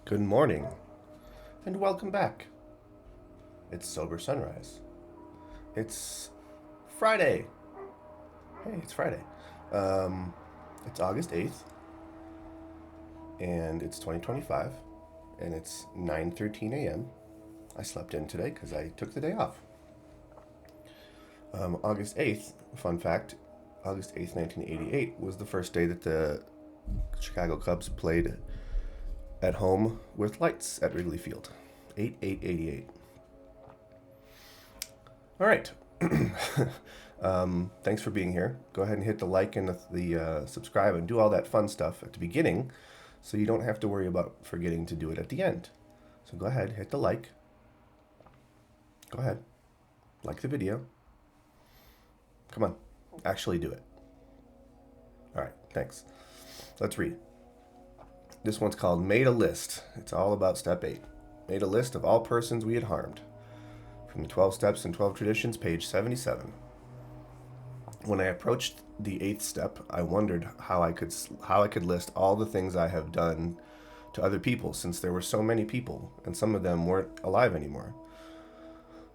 Good morning, and welcome back. It's Sober Sunrise. It's Friday. Hey, it's Friday. Um, it's August 8th, and it's 2025, and it's 9:13 a.m. I slept in today because I took the day off. August 8th, fun fact, August 8th, 1988 was the first day that the Chicago Cubs played at home with lights at Wrigley Field. 8/8/88. All right. Thanks for being here. Go ahead and hit the like and the subscribe and do all that fun stuff at the beginning so you don't have to worry about forgetting to do it at the end. So go ahead, hit the like. Go ahead. Like the video. Come on. Actually do it. All right. Thanks. Let's read. This one's called Made a List. It's all about step 8. Made a list of all persons we had harmed. From the 12 Steps and 12 Traditions, page 77. When I approached the 8th step, I wondered how I could list all the things I have done to other people, since there were so many people, and some of them weren't alive anymore.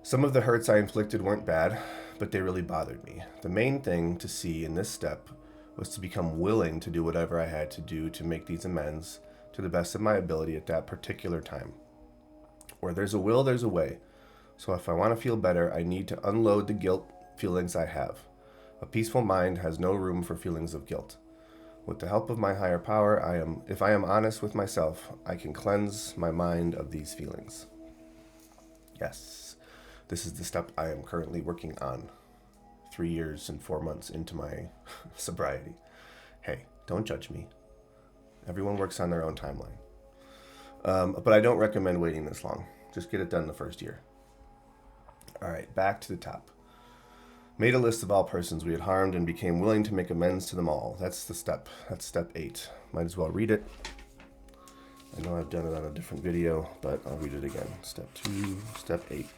Some of the hurts I inflicted weren't bad, but they really bothered me. The main thing to see in this step was to become willing to do whatever I had to do to make these amends to the best of my ability at that particular time. Where there's a will, there's a way. So if I want to feel better, I need to unload the guilt feelings I have. A peaceful mind has no room for feelings of guilt. With the help of my higher power, if I am honest with myself, I can cleanse my mind of these feelings. Yes, this is the step I am currently working on. 3 years and 4 months into my sobriety. Hey, don't judge me. Everyone works on their own timeline. But I don't recommend waiting this long. Just get it done the first year. All right, back to the top. Made a list of all persons we had harmed and became willing to make amends to them all. That's the step. That's step 8. Might as well read it. I know I've done it on a different video, but I'll read it again. Step 2, step 8.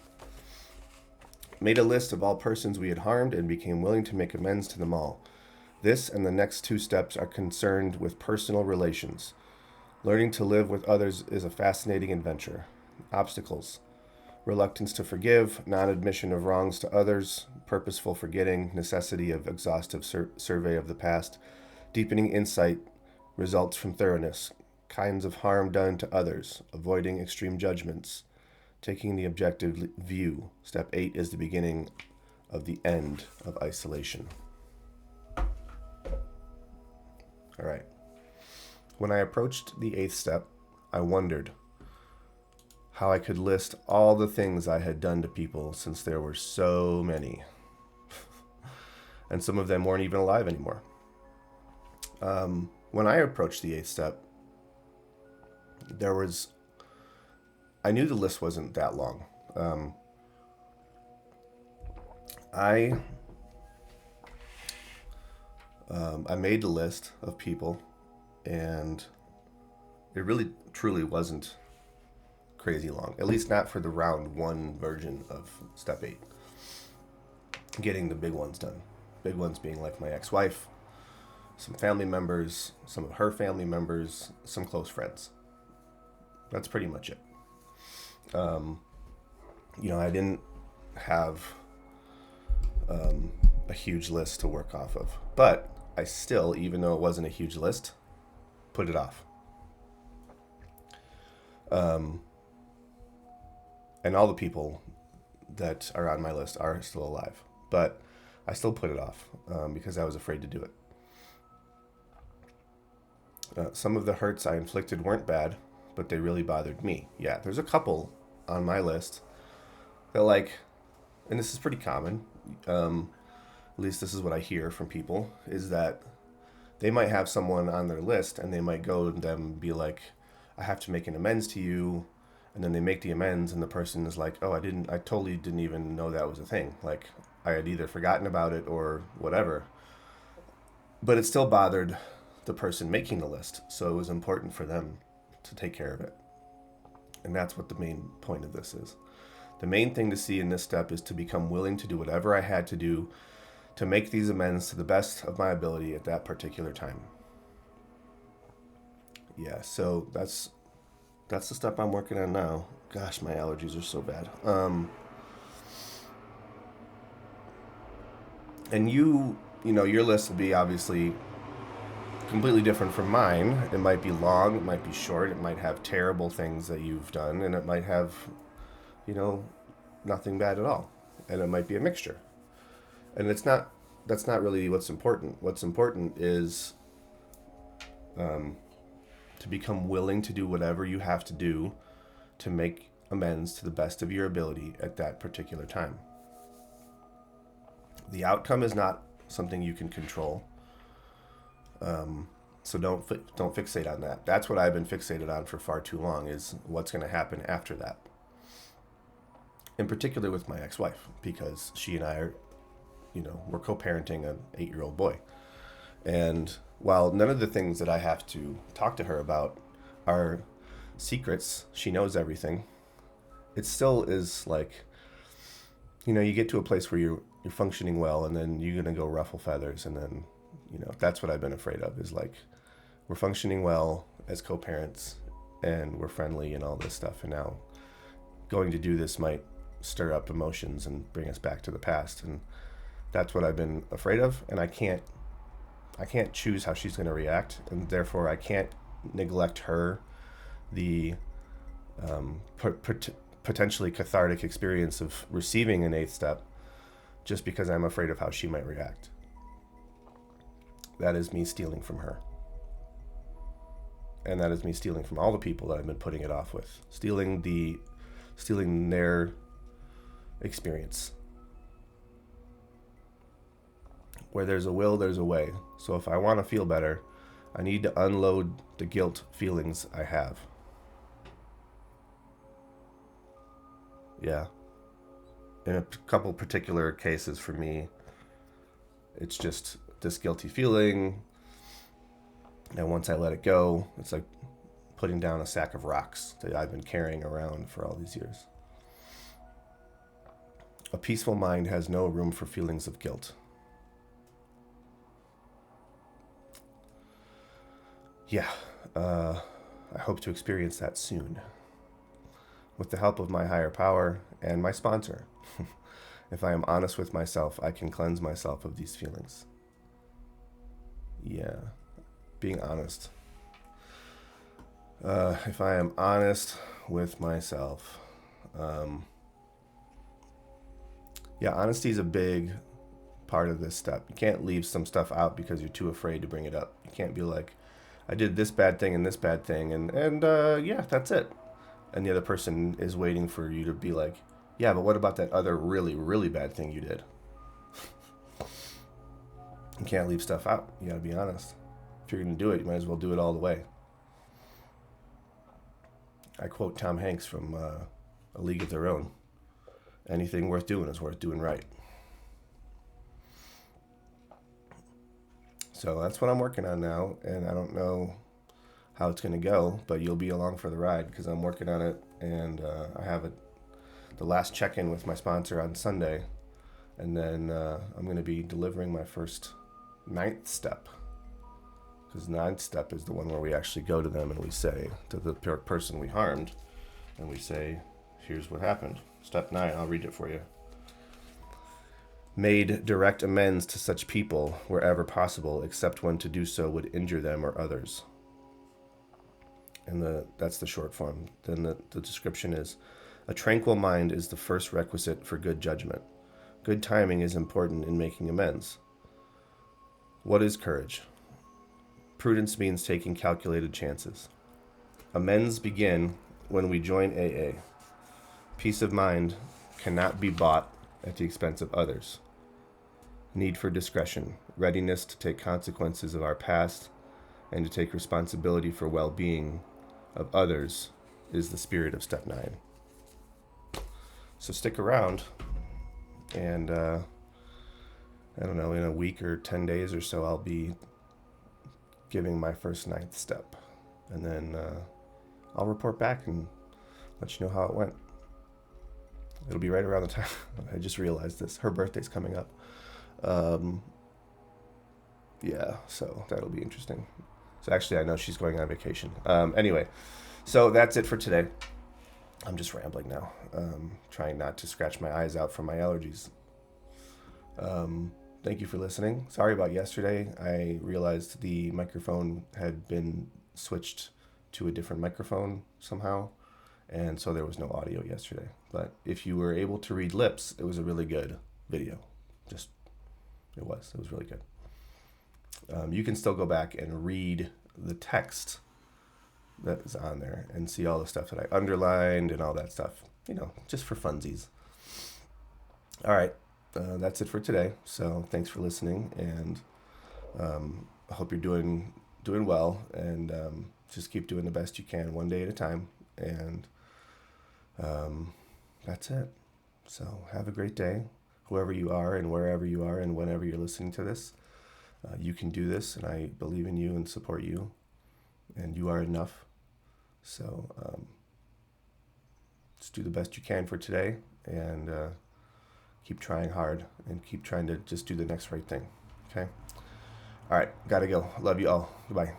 Made a list of all persons we had harmed and became willing to make amends to them all. This and the next 2 steps are concerned with personal relations. Learning to live with others is a fascinating adventure. Obstacles: reluctance to forgive, non-admission of wrongs to others, purposeful forgetting, necessity of exhaustive survey of the past, deepening insight results from thoroughness, kinds of harm done to others, avoiding extreme judgments, taking the objective view. Step 8 is the beginning of the end of isolation. All right. When I approached the 8th step, I wondered how I could list all the things I had done to people, since there were so many. And some of them weren't even alive anymore. When I approached the 8th step, I knew the list wasn't that long. I made the list of people, and it really truly wasn't crazy long, at least not for the round 1 version of step 8. Getting the big ones done. Big ones being like my ex-wife, some family members, some of her family members, some close friends. That's pretty much it. I didn't have a huge list to work off of, but I still, even though it wasn't a huge list, put it off. And all the people that are on my list are still alive, but I still put it off because I was afraid to do it. Some of the hurts I inflicted weren't bad, but they really bothered me. Yeah, there's a couple on my list that, and this is pretty common, at least this is what I hear from people, is that they might have someone on their list and they might go to them and be like, I have to make an amends to you. And then they make the amends and the person is like, oh, I totally didn't even know that was a thing. Like, I had either forgotten about it or whatever. But it still bothered the person making the list. So it was important for them to take care of it. And that's what the main point of this is. The main thing to see in this step is to become willing to do whatever I had to do to make these amends to the best of my ability at that particular time. Yeah, so that's that's the step I'm working on now. Gosh, my allergies are so bad. And you know, your list will be obviously completely different from mine. It might be long, it might be short, it might have terrible things that you've done, and it might have, you know, nothing bad at all. And it might be a mixture. And that's not really what's important. What's important is to become willing to do whatever you have to do to make amends to the best of your ability at that particular time. The outcome is not something you can control. So don't fixate on that. That's what I've been fixated on for far too long, is what's going to happen after that. In particular with my ex-wife, because she and I are, you know, we're co-parenting an 8-year-old boy. And while none of the things that I have to talk to her about are secrets, she knows everything. It still is like, you know, you get to a place where you're functioning well, and then you're gonna go ruffle feathers, and then, you know, that's what I've been afraid of, is like, we're functioning well as co-parents and we're friendly and all this stuff, and now going to do this might stir up emotions and bring us back to the past, and that's what I've been afraid of. And I can't choose how she's going to react, and therefore I can't neglect her, the potentially cathartic experience of receiving an 8th step, just because I'm afraid of how she might react. That is me stealing from her. And that is me stealing from all the people that I've been putting it off with. Stealing their experience. Where there's a will, there's a way. So if I want to feel better, I need to unload the guilt feelings I have. Yeah. In a couple particular cases for me, it's just this guilty feeling. And once I let it go, it's like putting down a sack of rocks that I've been carrying around for all these years. A peaceful mind has no room for feelings of guilt. Yeah, I hope to experience that soon, with the help of my higher power and my sponsor. If I am honest with myself, I can cleanse myself of these feelings. Yeah, being honest. If I am honest with myself, yeah, honesty is a big part of this step. You can't leave some stuff out because you're too afraid to bring it up. You can't be like, I did this bad thing and this bad thing, and yeah, that's it. And the other person is waiting for you to be like, yeah, but what about that other really, really bad thing you did? You can't leave stuff out. You gotta be honest. If you're gonna do it, you might as well do it all the way. I quote Tom Hanks from A League of Their Own. Anything worth doing is worth doing right. So that's what I'm working on now, and I don't know how it's going to go, but you'll be along for the ride because I'm working on it, and I have the last check-in with my sponsor on Sunday, and then I'm going to be delivering my first 9th step, because the 9th step is the one where we actually go to them and we say to the person we harmed, and we say, here's what happened. Step 9, I'll read it for you. Made direct amends to such people wherever possible, except when to do so would injure them or others. And that's the short form. Then the description is, a tranquil mind is the first requisite for good judgment. Good timing is important in making amends. What is courage? Prudence means taking calculated chances. Amends begin when we join AA. Peace of mind cannot be bought at the expense of others. Need for discretion, readiness to take consequences of our past, and to take responsibility for well-being of others is the spirit of step 9. So stick around, and I don't know, in a week or 10 days or so, I'll be giving my first 9th step, and then I'll report back and let you know how it went. It'll be right around the time, I just realized this, her birthday's coming up. Yeah, so that'll be interesting. So actually, I know she's going on vacation. Anyway, So that's it for today. I'm just rambling now, trying not to scratch my eyes out from my allergies. Thank you for listening. Sorry about yesterday. I realized the microphone had been switched to a different microphone somehow, and so there was no audio yesterday. But if you were able to read lips, it was a really good video. Just, it was really good. You can still go back and read the text that is on there and see all the stuff that I underlined and all that stuff, just for funsies. All right. That's it for today. So thanks for listening, and I hope you're doing well, and just keep doing the best you can, one day at a time. And that's it. So have a great day, whoever you are and wherever you are and whenever you're listening to this. You can do this, and I believe in you and support you, and you are enough. So just do the best you can for today, and keep trying hard, and keep trying to just do the next right thing. Okay? All right, gotta go. Love you all. Goodbye.